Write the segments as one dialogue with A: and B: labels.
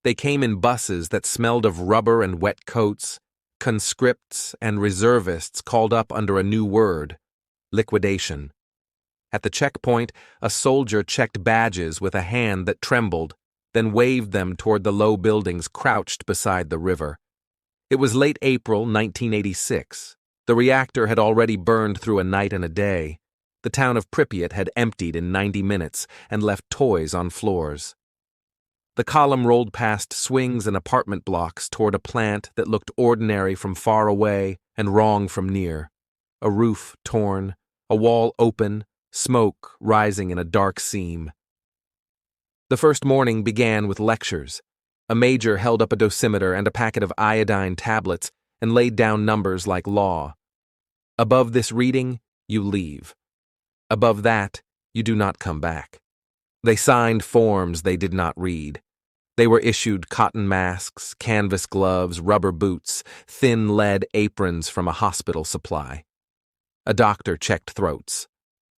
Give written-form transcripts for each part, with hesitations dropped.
A: They came in buses that smelled of rubber and wet coats, conscripts and reservists called up under a new word: liquidation. At the checkpoint, a soldier checked badges with a hand that trembled, then waved them toward the low buildings crouched beside the river. It was late April 1986. The reactor had already burned through a night and a day. The town of Pripyat had emptied in 90 minutes and left toys on floors. The column rolled past swings and apartment blocks toward a plant that looked ordinary from far away and wrong from near. A roof torn, a wall open, smoke rising in a dark seam. The first morning began with lectures. A major held up a dosimeter and a packet of iodine tablets and laid down numbers like law. Above this reading, you leave. Above that, you do not come back. They signed forms they did not read. They were issued cotton masks, canvas gloves, rubber boots, thin lead aprons from a hospital supply. A doctor checked throats.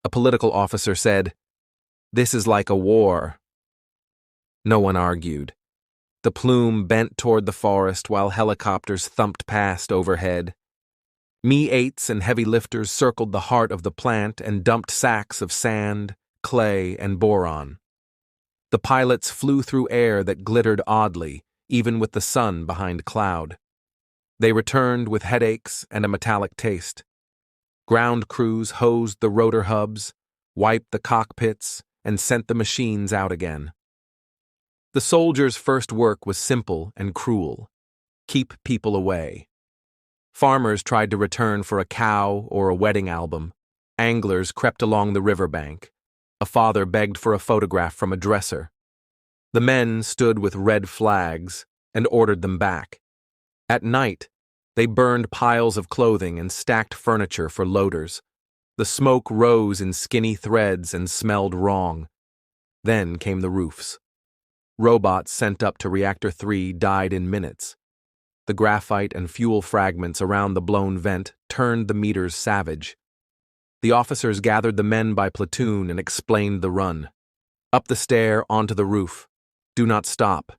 A: A political officer said, "This is like a war." No one argued. The plume bent toward the forest while helicopters thumped past overhead. Me-8s and heavy lifters circled the heart of the plant and dumped sacks of sand, clay, and boron. The pilots flew through air that glittered oddly, even with the sun behind cloud. They returned with headaches and a metallic taste. Ground crews hosed the rotor hubs, wiped the cockpits, and sent the machines out again. The soldiers' first work was simple and cruel: keep people away. Farmers tried to return for a cow or a wedding album. Anglers crept along the riverbank. A father begged for a photograph from a dresser. The men stood with red flags and ordered them back. At night, they burned piles of clothing and stacked furniture for loaders. The smoke rose in skinny threads and smelled wrong. Then came the roofs. Robots sent up to Reactor 3 died in minutes. The graphite and fuel fragments around the blown vent turned the meters savage. The officers gathered the men by platoon and explained the run. Up the stair, onto the roof. Do not stop.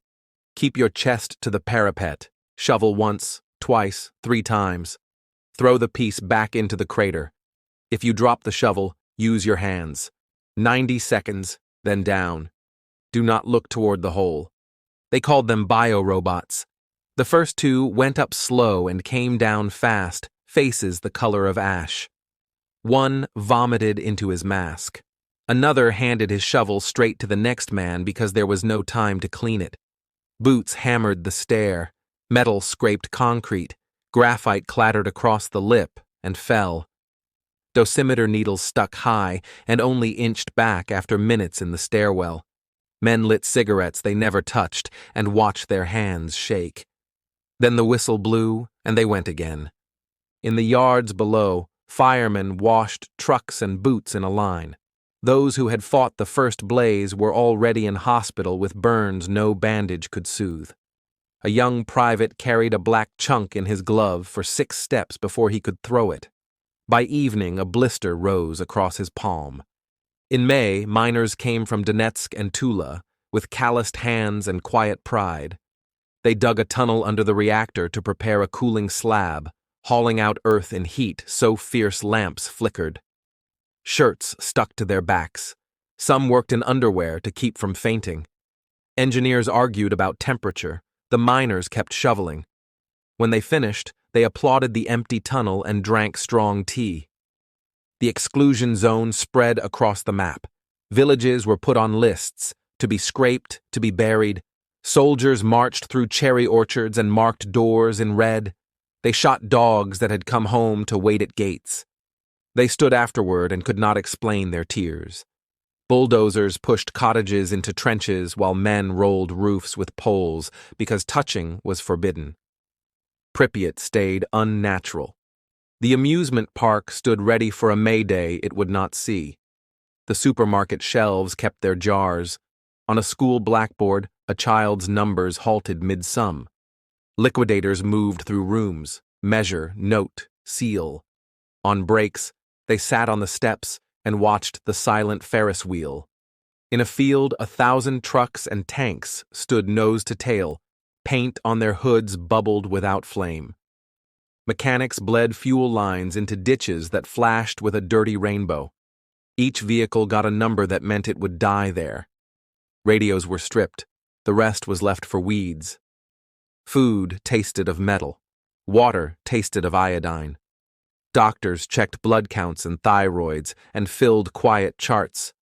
A: Keep your chest to the parapet. Shovel once, twice, 3 times. Throw the piece back into the crater. If you drop the shovel, use your hands. 90 seconds, then down. Do not look toward the hole. They called them biorobots. The first 2 went up slow and came down fast, faces the color of ash. One vomited into his mask. Another handed his shovel straight to the next man because there was no time to clean it. Boots hammered the stair. Metal scraped concrete. Graphite clattered across the lip and fell. Dosimeter needles stuck high and only inched back after minutes in the stairwell. Men lit cigarettes they never touched and watched their hands shake. Then the whistle blew and they went again. In the yards below, firemen washed trucks and boots in a line. Those who had fought the first blaze were already in hospital with burns no bandage could soothe. A young private carried a black chunk in his glove for 6 steps before he could throw it. By evening, a blister rose across his palm. In May, miners came from Donetsk and Tula with calloused hands and quiet pride. They dug a tunnel under the reactor to prepare a cooling slab, hauling out earth in heat so fierce lamps flickered. Shirts stuck to their backs. Some worked in underwear to keep from fainting. Engineers argued about temperature. The miners kept shoveling. When they finished, they applauded the empty tunnel and drank strong tea. The exclusion zone spread across the map. Villages were put on lists, to be scraped, to be buried. Soldiers marched through cherry orchards and marked doors in red. They shot dogs that had come home to wait at gates. They stood afterward and could not explain their tears. Bulldozers pushed cottages into trenches while men rolled roofs with poles because touching was forbidden. Pripyat stayed unnatural. The amusement park stood ready for a May Day it would not see. The supermarket shelves kept their jars. On a school blackboard, a child's numbers halted mid-sum. Liquidators moved through rooms, measure, note, seal. On breaks, they sat on the steps and watched the silent Ferris wheel. In a field, 1,000 trucks and tanks stood nose to tail. Paint on their hoods bubbled without flame. Mechanics bled fuel lines into ditches that flashed with a dirty rainbow. Each vehicle got a number that meant it would die there. Radios were stripped. The rest was left for weeds. Food tasted of metal. Water tasted of iodine. Doctors checked blood counts and thyroids and filled quiet charts.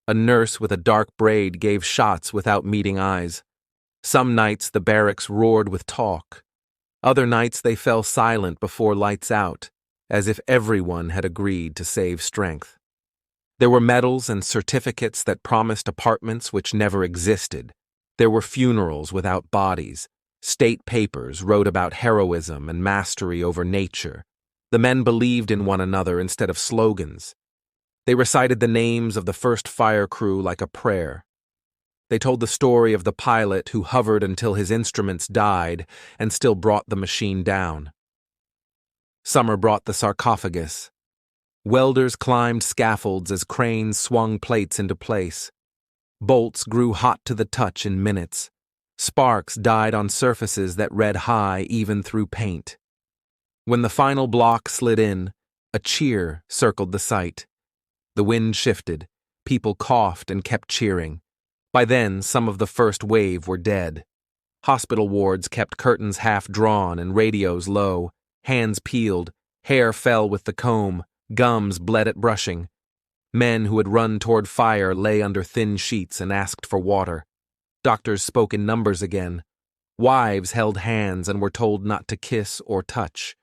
A: A nurse with a dark braid gave shots without meeting eyes. Some nights the barracks roared with talk. Other nights they fell silent before lights out, as if everyone had agreed to save strength. There were medals and certificates that promised apartments which never existed. There were funerals without bodies. State papers wrote about heroism and mastery over nature. The men believed in one another instead of slogans. They recited the names of the first fire crew like a prayer. They told the story of the pilot who hovered until his instruments died and still brought the machine down. Summer brought the sarcophagus. Welders climbed scaffolds as cranes swung plates into place. Bolts grew hot to the touch in minutes. Sparks died on surfaces that read high even through paint. When the final block slid in, a cheer circled the site. The wind shifted. People coughed and kept cheering. By then, some of the first wave were dead. Hospital wards kept curtains half drawn and radios low. Hands peeled. Hair fell with the comb. Gums bled at brushing. Men who had run toward fire lay under thin sheets and asked for water. Doctors spoke in numbers again. Wives held hands and were told not to kiss or touch.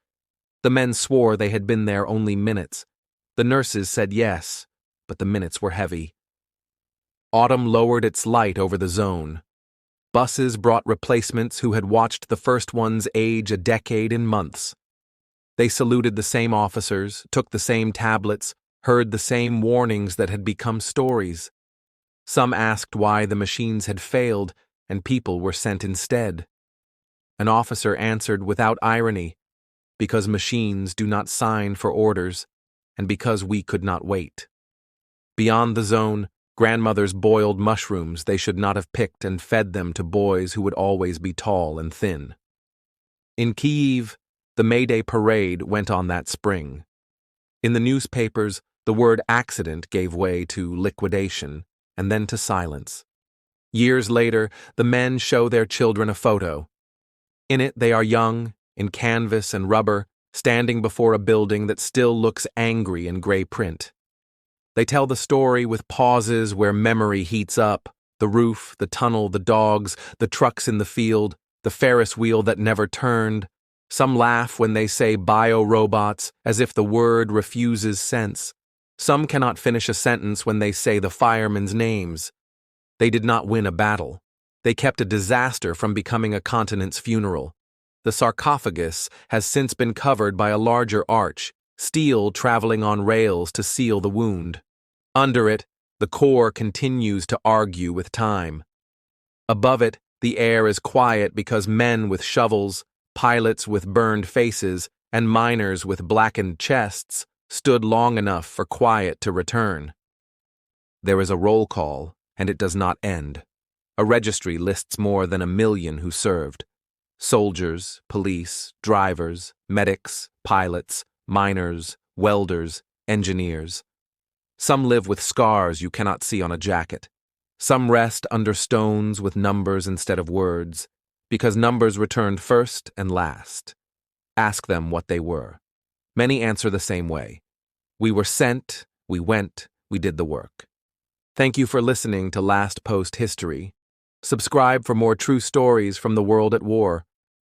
A: The men swore they had been there only minutes. The nurses said yes, but the minutes were heavy. Autumn lowered its light over the zone. Buses brought replacements who had watched the first ones age a decade in months. They saluted the same officers, took the same tablets, heard the same warnings that had become stories. Some asked why the machines had failed and people were sent instead. An officer answered without irony, because machines do not sign for orders, and because we could not wait. Beyond the zone, grandmothers boiled mushrooms they should not have picked and fed them to boys who would always be tall and thin. In Kyiv, the May Day parade went on that spring. In the newspapers, the word accident gave way to liquidation, and then to silence. Years later, the men show their children a photo. In it, they are young, in canvas and rubber, standing before a building that still looks angry in gray print. They tell the story with pauses where memory heats up: the roof, the tunnel, the dogs, the trucks in the field, the Ferris wheel that never turned. Some laugh when they say bio-robots, as if the word refuses sense. Some cannot finish a sentence when they say the firemen's names. They did not win a battle. They kept a disaster from becoming a continent's funeral. The sarcophagus has since been covered by a larger arch, steel traveling on rails to seal the wound. Under it, the core continues to argue with time. Above it, the air is quiet because men with shovels, pilots with burned faces, and miners with blackened chests stood long enough for quiet to return. There is a roll call, and it does not end. A registry lists more than 1 million who served. Soldiers, police, drivers, medics, pilots, miners, welders, engineers. Some live with scars you cannot see on a jacket. Some rest under stones with numbers instead of words, because numbers returned first and last. Ask them what they were. Many answer the same way. We were sent, we went, we did the work. Thank you for listening to Last Post History. Subscribe for more true stories from the world at war.